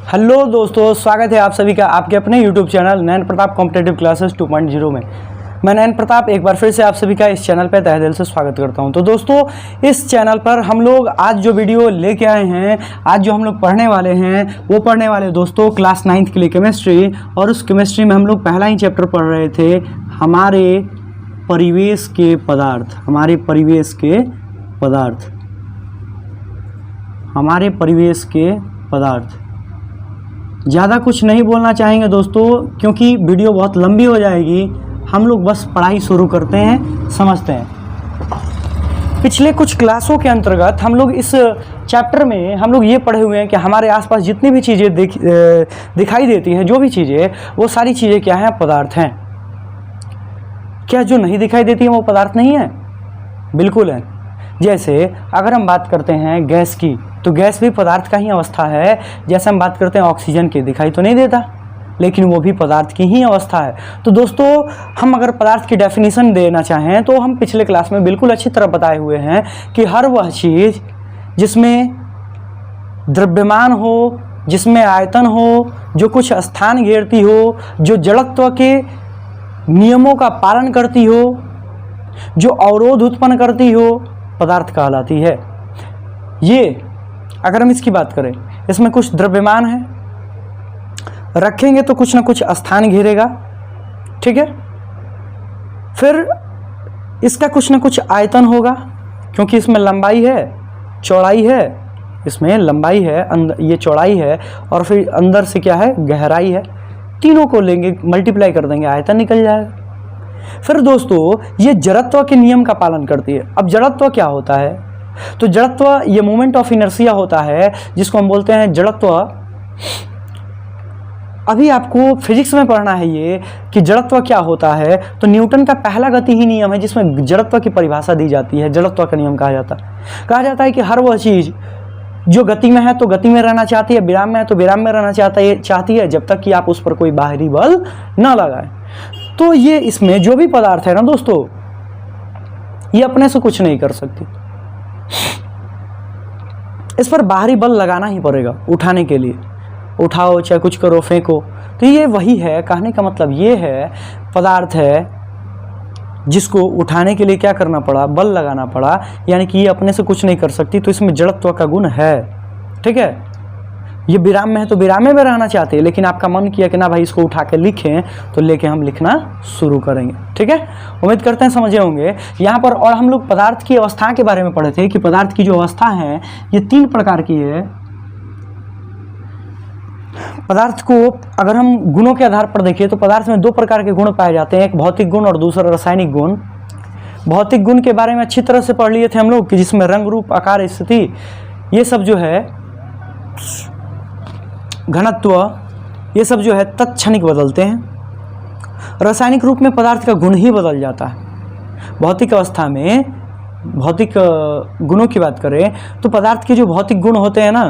Hello दोस्तों, स्वागत है आप सभी का आपके अपने YouTube चैनल नयन प्रताप कॉम्पिटेटिव क्लासेस 2.0 में। मैं नयन प्रताप एक बार फिर से आप सभी का इस चैनल पर तहे दिल से स्वागत करता हूं। तो दोस्तों, इस चैनल पर हम लोग आज जो वीडियो लेके आए हैं, आज जो हम लोग पढ़ने वाले हैं वो पढ़ने वाले दोस्तों क्लास 9th के लिए केमिस्ट्री। और उस केमिस्ट्री में हम लोग पहला ही चैप्टर पढ़ रहे थे, हमारे परिवेश के पदार्थ। हमारे परिवेश के पदार्थ, हमारे परिवेश के पदार्थ। ज़्यादा कुछ नहीं बोलना चाहेंगे दोस्तों, क्योंकि वीडियो बहुत लंबी हो जाएगी। हम लोग बस पढ़ाई शुरू करते हैं, समझते हैं। पिछले कुछ क्लासों के अंतर्गत हम लोग इस चैप्टर में हम लोग ये पढ़े हुए हैं कि हमारे आसपास जितनी भी चीज़ें दिखाई देती हैं, जो भी चीज़ें, वो सारी चीज़ें क्या हैं? पदार्थ हैं। क्या जो नहीं दिखाई देती हैं वो पदार्थ नहीं है? बिल्कुल है। जैसे अगर हम बात करते हैं गैस की, तो गैस भी पदार्थ का ही अवस्था है। जैसे हम बात करते हैं ऑक्सीजन की, दिखाई तो नहीं देता, लेकिन वो भी पदार्थ की ही अवस्था है। तो दोस्तों, हम अगर पदार्थ की डेफिनेशन देना चाहें तो हम पिछले क्लास में बिल्कुल अच्छी तरह बताए हुए हैं कि हर वह चीज़ जिसमें द्रव्यमान हो, जिसमें आयतन हो, जो कुछ स्थान घेरती हो, जो जड़त्व के नियमों का पालन करती हो, जो अवरोध उत्पन्न करती हो, पदार्थ कहलाती है। ये अगर हम इसकी बात करें, इसमें कुछ द्रव्यमान है, रखेंगे तो कुछ ना कुछ स्थान घेरेगा, ठीक है। फिर इसका कुछ ना कुछ आयतन होगा, क्योंकि इसमें लंबाई है, चौड़ाई है। इसमें लंबाई है, ये चौड़ाई है, और फिर अंदर से क्या है? गहराई है। तीनों को लेंगे, मल्टीप्लाई कर देंगे, आयतन निकल जाएगा। फिर दोस्तों, ये जड़त्व के नियम का पालन करती है। अब जड़त्व क्या होता है? तो जड़त्व ये मोमेंट ऑफ इनर्शिया होता है, जिसको हम बोलते हैं जड़त्व। अभी आपको फिजिक्स में पढ़ना है ये कि जड़त्व क्या होता है। तो न्यूटन का पहला गति ही नियम है जिसमें जड़त्व की परिभाषा दी जाती है। जड़त्व का नियम कहा जाता है कि हर वह चीज़ जो गति में है तो गति में रहना चाहती है, विराम में है तो विराम में रहना चाहती है, जब तक कि आप उस पर कोई बाहरी बल न लगाएं। तो ये इसमें जो भी पदार्थ है ना दोस्तों, ये अपने से कुछ नहीं कर सकती। इस पर बाहरी बल लगाना ही पड़ेगा उठाने के लिए। उठाओ, चाहे कुछ करो, फेंको। तो ये वही है, कहने का मतलब ये है, पदार्थ है जिसको उठाने के लिए क्या करना पड़ा? बल लगाना पड़ा। यानी कि ये अपने से कुछ नहीं कर सकती, तो इसमें जड़त्व का गुण है, ठीक है। ये विराम में है तो विराम में रहना चाहते हैं, लेकिन आपका मन किया कि ना भाई इसको उठा के लिखें, तो लेके हम लिखना शुरू करेंगे, ठीक है। उम्मीद करते हैं समझे होंगे यहाँ पर। और हम लोग पदार्थ की अवस्था के बारे में पढ़े थे कि पदार्थ की जो अवस्था है ये 3 प्रकार की है। पदार्थ को अगर हम गुणों के आधार पर देखें तो पदार्थ में 2 प्रकार के गुण पाए जाते हैं, एक भौतिक गुण और दूसरा रासायनिक गुण। भौतिक गुण के बारे में अच्छी तरह से पढ़ लिए थे हम लोग कि जिसमें रंग, रूप, आकार, स्थिति, ये सब जो है, घनत्व, ये सब जो है तत्क्षणिक बदलते हैं। रासायनिक रूप में पदार्थ का गुण ही बदल जाता है। भौतिक अवस्था में भौतिक गुणों की बात करें तो पदार्थ के जो भौतिक गुण होते हैं ना,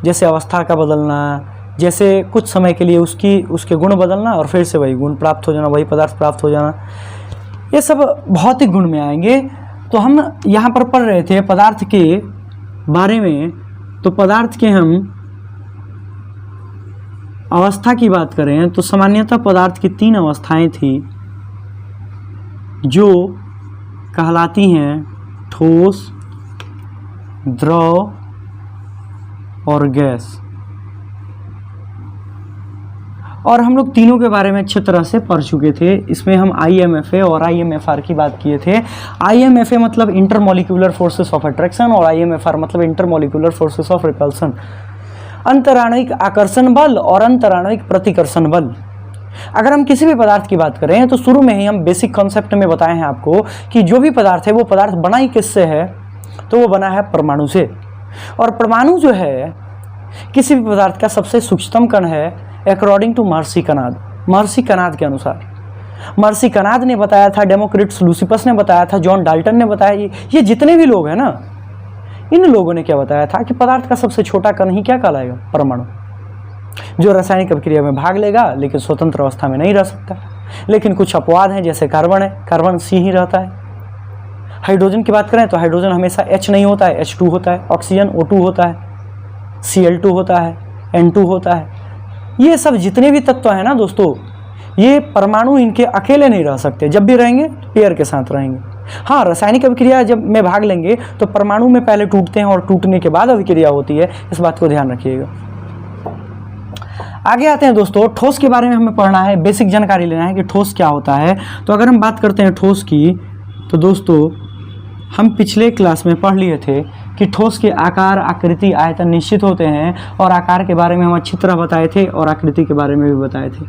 जैसे अवस्था का बदलना, जैसे कुछ समय के लिए उसके गुण बदलना और फिर से वही गुण प्राप्त हो जाना, वही पदार्थ प्राप्त हो जाना, ये सब भौतिक गुण में आएंगे। तो हम यहाँ पर पढ़ रहे थे पदार्थ के बारे में। तो पदार्थ के हम अवस्था की बात करें तो सामान्यतः पदार्थ की 3 अवस्थाएं थी जो कहलाती हैं ठोस, द्रव और गैस। और हम लोग तीनों के बारे में अच्छी तरह से पढ़ चुके थे। इसमें हम IMFA और IMFR की बात किए थे। IMFA मतलब इंटरमॉलिक्यूलर फोर्सेस ऑफ अट्रैक्शन, और IMFR मतलब इंटरमॉलिक्यूलर फोर्सेस ऑफ रिपल्सन। अंतराणविक आकर्षण बल और अंतराणविक प्रतिकर्षण बल। अगर हम किसी भी पदार्थ की बात करें तो शुरू में ही हम बेसिक कॉन्सेप्ट में बताए हैं आपको कि जो भी पदार्थ है वो पदार्थ बना ही किससे है? तो वो बना है परमाणु से। और परमाणु जो है किसी भी पदार्थ का सबसे सूक्ष्मतम कण है, अकॉर्डिंग टू महर्षि कनाद। महर्षि कनाद के अनुसार, महर्षि कनाद ने बताया था, डेमोक्रिटस लूसिपस ने बताया था, जॉन डाल्टन ने बताया, ये जितने भी लोग हैं ना, इन लोगों ने क्या बताया था कि पदार्थ का सबसे छोटा कण ही क्या कहलाएगा? परमाणु, जो रासायनिक अभिक्रिया में भाग लेगा लेकिन स्वतंत्र अवस्था में नहीं रह सकता। लेकिन कुछ अपवाद हैं, जैसे कार्बन है, कार्बन C ही रहता है। हाइड्रोजन की बात करें तो हाइड्रोजन हमेशा H नहीं होता है, H2 होता है। ऑक्सीजन O2 होता है, Cl2 होता है। N2 होता है। ये सब जितने भी तत्व हैं ना दोस्तों, ये परमाणु इनके अकेले नहीं रह सकते, जब भी रहेंगे पेयर के साथ रहेंगे। हाँ, रासायनिक अभिक्रिया जब में भाग लेंगे तो परमाणु में पहले टूटते हैं और टूटने के बाद अभिक्रिया होती है, इस बात को ध्यान रखिएगा। आगे आते हैं दोस्तों, ठोस के बारे में हमें पढ़ना है, बेसिक जानकारी लेना है कि ठोस क्या होता है। तो अगर हम बात करते हैं ठोस की, तो दोस्तों हम पिछले क्लास में पढ़ लिए थे कि ठोस के आकार, आकृति, आयतन निश्चित होते हैं, और आकार के बारे में हम अच्छी तरह बताए थे और आकृति के बारे में भी बताए थे।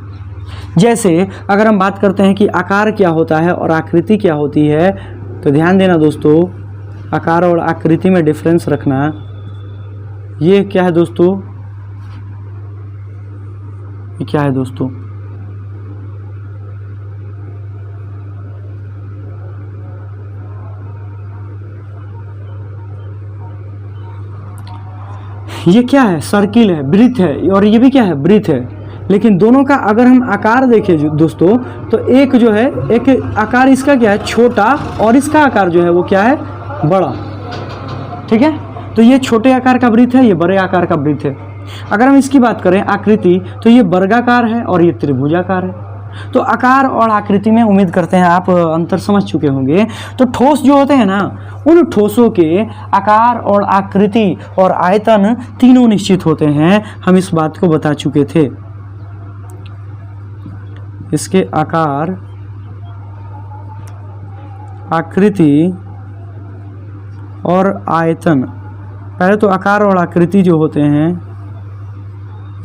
जैसे अगर हम बात करते हैं कि आकार क्या होता है और आकृति क्या होती है, तो ध्यान देना दोस्तों, आकार और आकृति में डिफरेंस रखना। ये क्या है दोस्तों, ये क्या है दोस्तों, ये क्या है, सर्किल है, वृत्त है, और ये भी क्या है, वृत्त है। लेकिन दोनों का अगर हम आकार देखें दोस्तों, तो एक जो है, एक आकार इसका क्या है, छोटा, और इसका आकार जो है वो क्या है, बड़ा। ठीक है, तो ये छोटे आकार का वृत्त है, ये बड़े आकार का वृत्त है। अगर हम इसकी बात करें आकृति, तो ये वर्गाकार है और ये त्रिभुजाकार है। तो आकार और आकृति में उम्मीद करते हैं आप अंतर समझ चुके होंगे। तो ठोस जो होते हैं ना, उन ठोसों के आकार और आकृति और आयतन तीनों निश्चित होते हैं, हम इस बात को बता चुके थे। इसके आकार, आकृति और आयतन, पहले तो आकार और आकृति जो होते हैं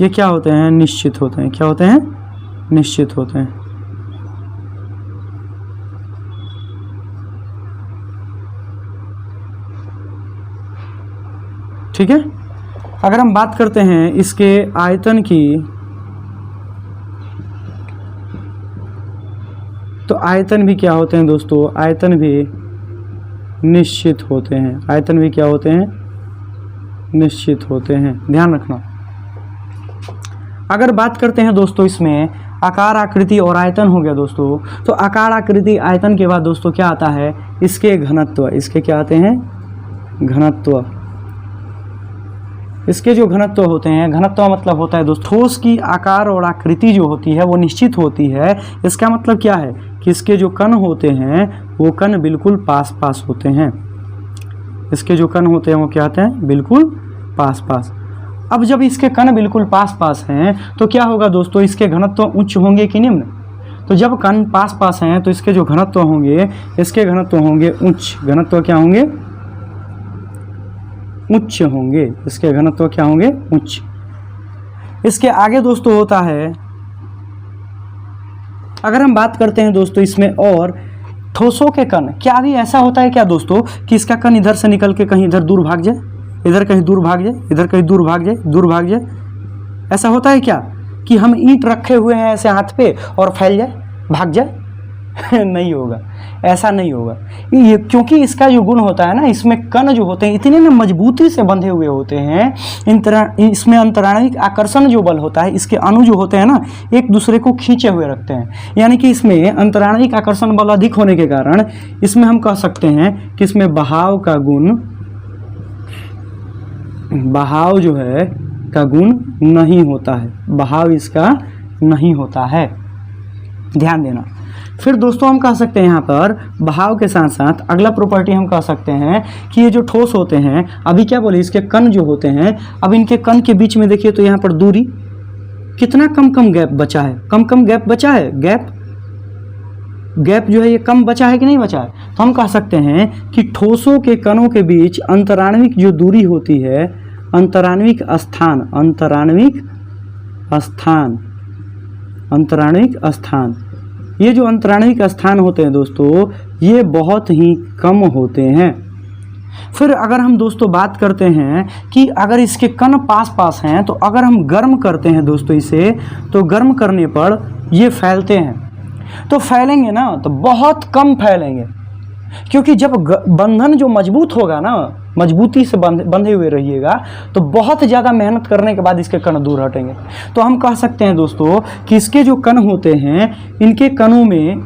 ये क्या होते हैं, निश्चित होते हैं। क्या होते हैं, निश्चित होते हैं। ठीक है, अगर हम बात करते हैं इसके आयतन की, तो आयतन भी क्या होते हैं दोस्तों, आयतन भी निश्चित होते हैं। आयतन भी क्या होते हैं, निश्चित होते हैं, ध्यान रखना। अगर बात करते हैं दोस्तों इसमें आकार, आकृति और आयतन हो गया दोस्तों, तो आकार, आकृति, आयतन के बाद दोस्तों क्या आता है, इसके घनत्व। इसके क्या आते हैं, घनत्व। इसके जो घनत्व होते हैं, घनत्व मतलब होता है दोस्तों, ठोस की आकार और आकृति जो होती है वो निश्चित होती है। इसका मतलब क्या है कि इसके जो कण होते हैं वो कण बिल्कुल पास पास होते हैं। इसके जो कण होते हैं वो क्या होते हैं, बिल्कुल पास पास। अब जब इसके कण बिल्कुल पास पास हैं तो क्या होगा दोस्तों, इसके घनत्व उच्च होंगे कि निम्न। तो जब कण पास पास हैं तो इसके जो घनत्व होंगे, इसके घनत्व होंगे उच्च। घनत्व क्या होंगे, उच्च होंगे। इसके घनत्व क्या होंगे, उच्च। इसके आगे दोस्तों होता है, अगर हम बात करते हैं दोस्तों इसमें और ठोसों के कण, क्या भी ऐसा होता है क्या दोस्तों कि इसका कण इधर से निकल के कहीं इधर दूर भाग जाए, इधर कहीं दूर भाग जाए, इधर कहीं दूर भाग जाए, दूर भाग जाए? ऐसा होता है क्या कि हम ईंट रखे हुए हैं ऐसे हाथ पे और फैल जाए, भाग जाए? नहीं होगा, ऐसा नहीं होगा। ये क्योंकि इसका जो गुण होता है ना, इसमें कण जो होते हैं इतने ना मजबूती से बंधे हुए होते हैं, इसमें अंतराणिक आकर्षण जो बल होता है, इसके अणु जो होते हैं ना एक दूसरे को खींचे हुए रखते हैं। यानी कि इसमें अंतराणिक आकर्षण बल अधिक होने के कारण इसमें हम कह सकते हैं कि इसमें बहाव का गुण, बहाव जो है का गुण नहीं होता है, बहाव इसका नहीं होता है, ध्यान देना। फिर दोस्तों हम कह सकते हैं यहाँ पर बहाव के साथ साथ अगला प्रॉपर्टी हम कह सकते हैं कि ये जो ठोस होते हैं, अभी क्या बोले, इसके कण जो होते हैं, अब इनके कण के बीच में देखिए तो यहाँ पर दूरी कितना कम गैप बचा है, कम गैप बचा है, गैप जो है ये कम बचा है कि नहीं बचा है। तो हम कह सकते हैं कि ठोसों के कणों के बीच अंतराण्विक जो दूरी होती है, अंतराण्विक स्थान, अंतराण्विक स्थान, ये जो अंतराण्विक स्थान होते हैं दोस्तों, ये बहुत ही कम होते हैं। फिर अगर हम दोस्तों बात करते हैं कि अगर इसके कण पास पास हैं, तो अगर हम गर्म करते हैं दोस्तों इसे, तो गर्म करने पर ये फैलते हैं। तो फैलेंगे ना तो बहुत कम फैलेंगे, क्योंकि जब बंधन जो मजबूत होगा ना, मजबूती से बंधे हुए रहिएगा, तो बहुत ज़्यादा मेहनत करने के बाद इसके कण दूर हटेंगे। तो हम कह सकते हैं दोस्तों कि इसके जो कण होते हैं, इनके कणों में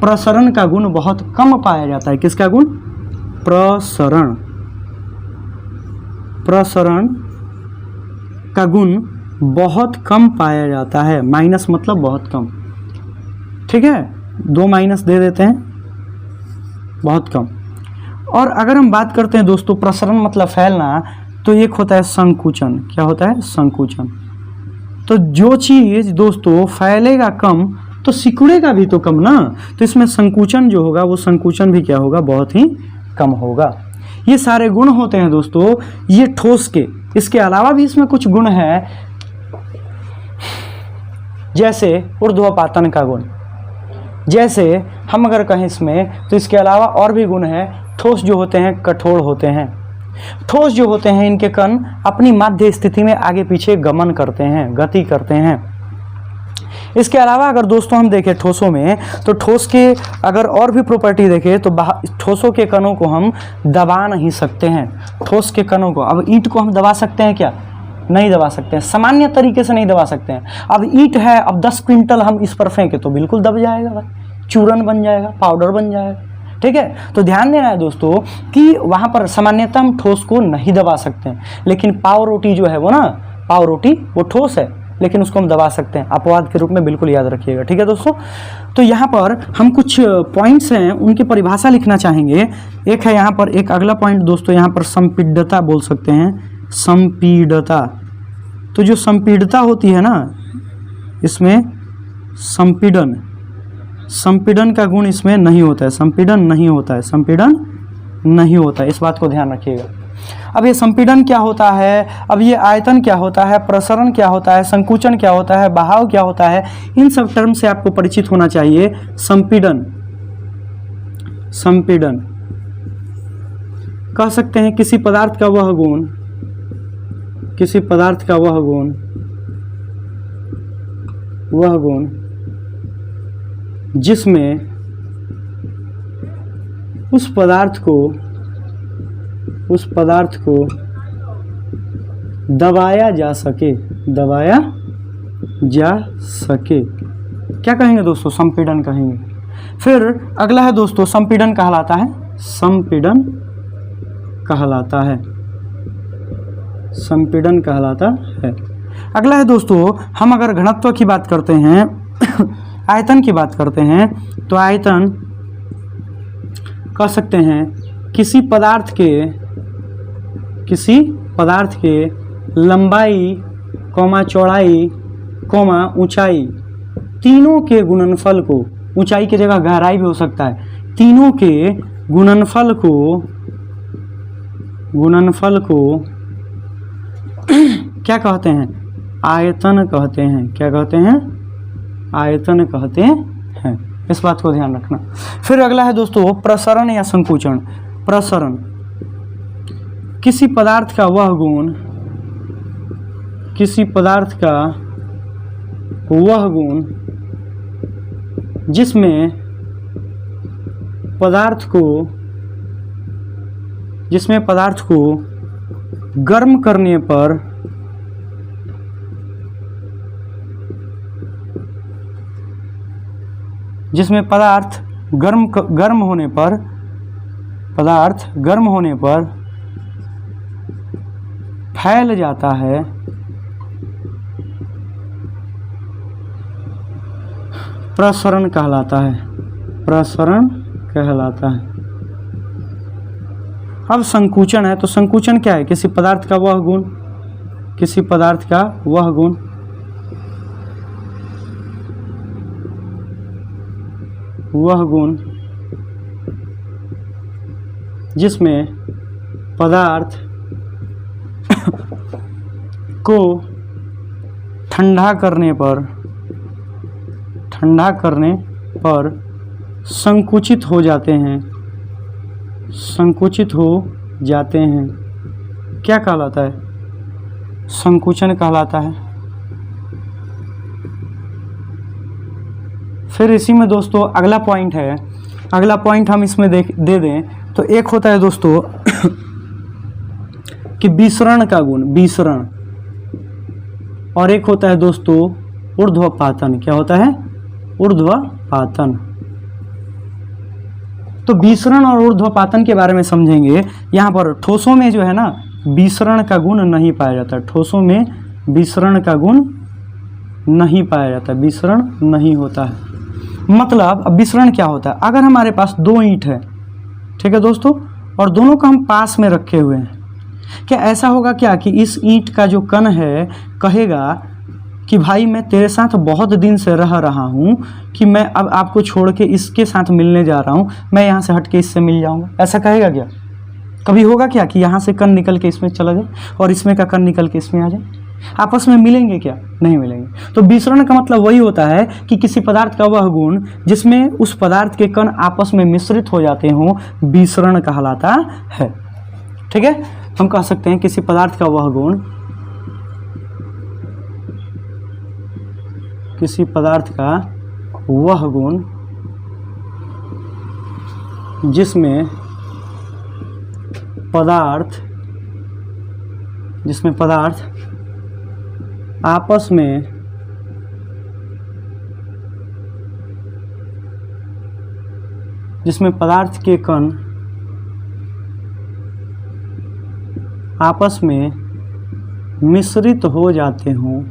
प्रसरण का गुण बहुत कम पाया जाता है। किसका गुण? प्रसरण का गुण बहुत कम पाया जाता है। माइनस मतलब बहुत कम, ठीक है, 2 माइनस दे देते हैं, बहुत कम। और अगर हम बात करते हैं दोस्तों प्रसरण मतलब फैलना, तो एक होता है संकुचन। क्या होता है? संकुचन। तो जो चीज़ दोस्तों फैलेगा कम तो सिकुड़ेगा भी तो कम ना, तो इसमें संकुचन जो होगा वो संकुचन भी क्या होगा? बहुत ही कम होगा। ये सारे गुण होते हैं दोस्तों ये ठोस के। इसके अलावा भी इसमें कुछ गुण है, जैसे ऊर्ध्वपातन का गुण। जैसे हम अगर कहें इसमें, तो इसके अलावा और भी गुण है। ठोस जो होते हैं कठोर होते हैं। ठोस जो होते हैं इनके कण अपनी माध्य स्थिति में आगे पीछे गमन करते हैं, गति करते हैं। इसके अलावा अगर दोस्तों हम देखें ठोसों में, तो ठोस के अगर और भी प्रॉपर्टी देखें तो ठोसों के कणों को हम दबा नहीं सकते हैं। ठोस के कणों को, अब ईंट को हम दबा सकते हैं क्या? नहीं दबा सकते हैं, सामान्य तरीके से नहीं दबा सकते हैं। अब ईंट है, अब 10 क्विंटल हम इस पर फेंके तो बिल्कुल दब जाएगा भाई, चूरन बन जाएगा, पाउडर बन जाएगा, ठीक है। तो ध्यान देना है दोस्तों कि वहाँ पर सामान्यतः हम ठोस को नहीं दबा सकते हैं, लेकिन पाव रोटी जो है वो ना, पाव रोटी वो ठोस है लेकिन उसको हम दबा सकते हैं, अपवाद के रूप में, बिल्कुल याद रखिएगा, ठीक है दोस्तों। तो यहाँ पर हम कुछ पॉइंट्स हैं उनकी परिभाषा लिखना चाहेंगे। एक है यहाँ पर एक अगला पॉइंट दोस्तों, यहाँ पर संपीड्यता बोल सकते हैं, संपीड्यता। तो जो संपीड्यता होती है ना, इसमें संपीड़न, संपीड़न का गुण इसमें नहीं होता है, संपीड़न नहीं होता है, संपीड़न नहीं होता है, इस बात को ध्यान रखिएगा। अब ये संपीड़न क्या होता है, अब ये आयतन क्या होता है, प्रसरण क्या होता है, संकुचन क्या होता है, बहाव क्या होता है, इन सब टर्म से आपको परिचित होना चाहिए। संपीड़न, संपीड़न कह सकते हैं किसी पदार्थ का वह गुण, किसी पदार्थ का वह गुण, वह गुण जिसमें उस पदार्थ को दबाया जा सके, दबाया जा सके, क्या कहेंगे दोस्तों? संपीड़न कहेंगे। फिर अगला है दोस्तों संपीड़न कहलाता है, संपीड़न कहलाता है, संपीड़न कहलाता है। अगला है दोस्तों, हम अगर घनत्व की बात करते हैं आयतन की बात करते हैं, तो आयतन कह सकते हैं किसी पदार्थ के लंबाई कौमा चौड़ाई कौमा ऊंचाई, तीनों के गुणनफल को, ऊंचाई की जगह गहराई भी हो सकता है, तीनों के गुणनफल को क्या कहते हैं? आयतन कहते हैं। क्या कहते हैं? आयतन कहते हैं, इस बात को ध्यान रखना। फिर अगला है दोस्तों प्रसरण या संकुचन। प्रसरण किसी पदार्थ का वह गुण, किसी पदार्थ का वह गुण जिसमें पदार्थ को गर्म करने पर जिसमें पदार्थ गर्म होने पर फैल जाता है, प्रसरण कहलाता है, प्रसरण कहलाता है। अब संकुचन है, तो संकुचन क्या है? किसी पदार्थ का वह गुण, किसी पदार्थ का वह गुण जिसमें पदार्थ को ठंडा करने पर संकुचित हो जाते हैं, क्या कहलाता है? संकुचन कहलाता है। फिर इसी में दोस्तों अगला पॉइंट है, अगला पॉइंट हम इसमें दे दें तो एक होता है दोस्तों कि विसरण का गुण, विसरण, और एक होता है दोस्तों ऊर्ध्वपातन। क्या होता है? ऊर्ध्वपातन। तो विसरण और ऊर्ध्वपातन के बारे में समझेंगे। यहाँ पर ठोसों में जो है ना विसरण का गुण नहीं पाया जाता, ठोसों में विसरण का गुण नहीं पाया जाता, विसरण नहीं होता है। मतलब अब विसरण क्या होता है, अगर हमारे पास दो ईंट है, ठीक है दोस्तों, और दोनों को हम पास में रखे हुए हैं, क्या ऐसा होगा क्या कि इस ईंट का जो कण है कहेगा कि भाई मैं तेरे साथ बहुत दिन से रह रहा हूँ कि मैं अब आपको छोड़ के इसके साथ मिलने जा रहा हूँ, मैं यहाँ से हट के इससे मिल जाऊँगा, ऐसा कहेगा क्या? कभी होगा क्या कि यहाँ से कण निकल के इसमें चला जाए और इसमें का कण निकल के इसमें आ जाए? आपस में मिलेंगे क्या? नहीं मिलेंगे। तो विसरण का मतलब वही होता है कि किसी पदार्थ का वह गुण जिसमें उस पदार्थ के कण आपस में मिश्रित हो जाते हों, विसरण कहलाता है। ठीक है, हम कह सकते हैं किसी पदार्थ का वह गुण, किसी पदार्थ का वह गुण जिसमें पदार्थ आपस में जिसमें पदार्थ के कण आपस में मिश्रित हो जाते हों,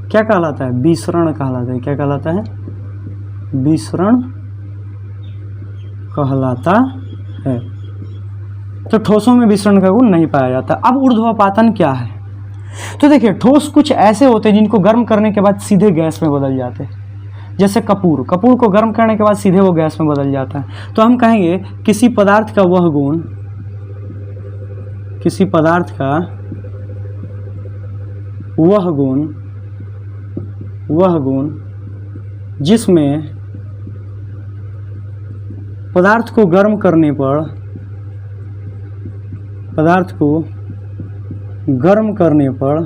क्या कहलाता है? विसरण कहलाता है। क्या कहलाता है? विसरण कहलाता है। तो ठोसों में विसरण का गुण नहीं पाया जाता। अब ऊर्ध्वपातन क्या है? तो देखिए, ठोस कुछ ऐसे होते हैं जिनको गर्म करने के बाद सीधे गैस में बदल जाते हैं। जैसे कपूर को गर्म करने के बाद सीधे वो गैस में बदल जाता है। तो हम कहेंगे किसी पदार्थ का वह गुण, किसी पदार्थ का वह गुण जिसमें पदार्थ को गर्म करने पर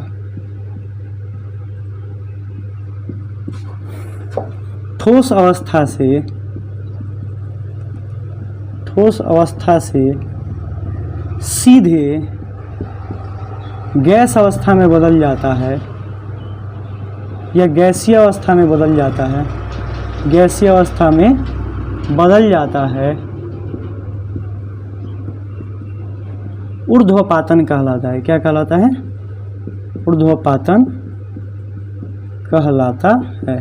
ठोस अवस्था से सीधे गैस अवस्था में बदल जाता है या गैसीय अवस्था में बदल जाता है, गैसीय अवस्था में बदल जाता है, ऊर्ध्वपातन कहलाता है। क्या कहलाता है? ऊर्ध्वपातन कहलाता है।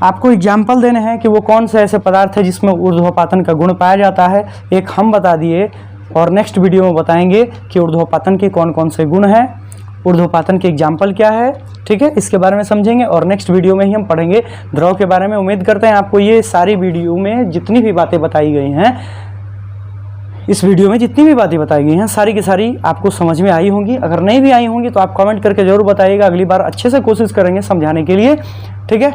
आपको एग्जाम्पल देने हैं कि वो कौन से ऐसे पदार्थ है जिसमें ऊर्ध्वपातन का गुण पाया जाता है। एक हम बता दिए और नेक्स्ट वीडियो में बताएंगे कि ऊर्ध्वपातन के कौन कौन से गुण हैं, ऊर्ध्वपातन के एग्जाम्पल क्या है। ठीक है, इसके बारे में समझेंगे और नेक्स्ट वीडियो में ही हम पढ़ेंगे द्रव के बारे में। उम्मीद करते हैं आपको ये सारी वीडियो में जितनी भी बातें बताई गई हैं, इस वीडियो में जितनी भी बातें बताई गई हैं सारी की सारी आपको समझ में आई होंगी। अगर नहीं भी आई होंगी तो आप कमेंट करके ज़रूर बताइएगा, अगली बार अच्छे से कोशिश करेंगे समझाने के लिए। ठीक है।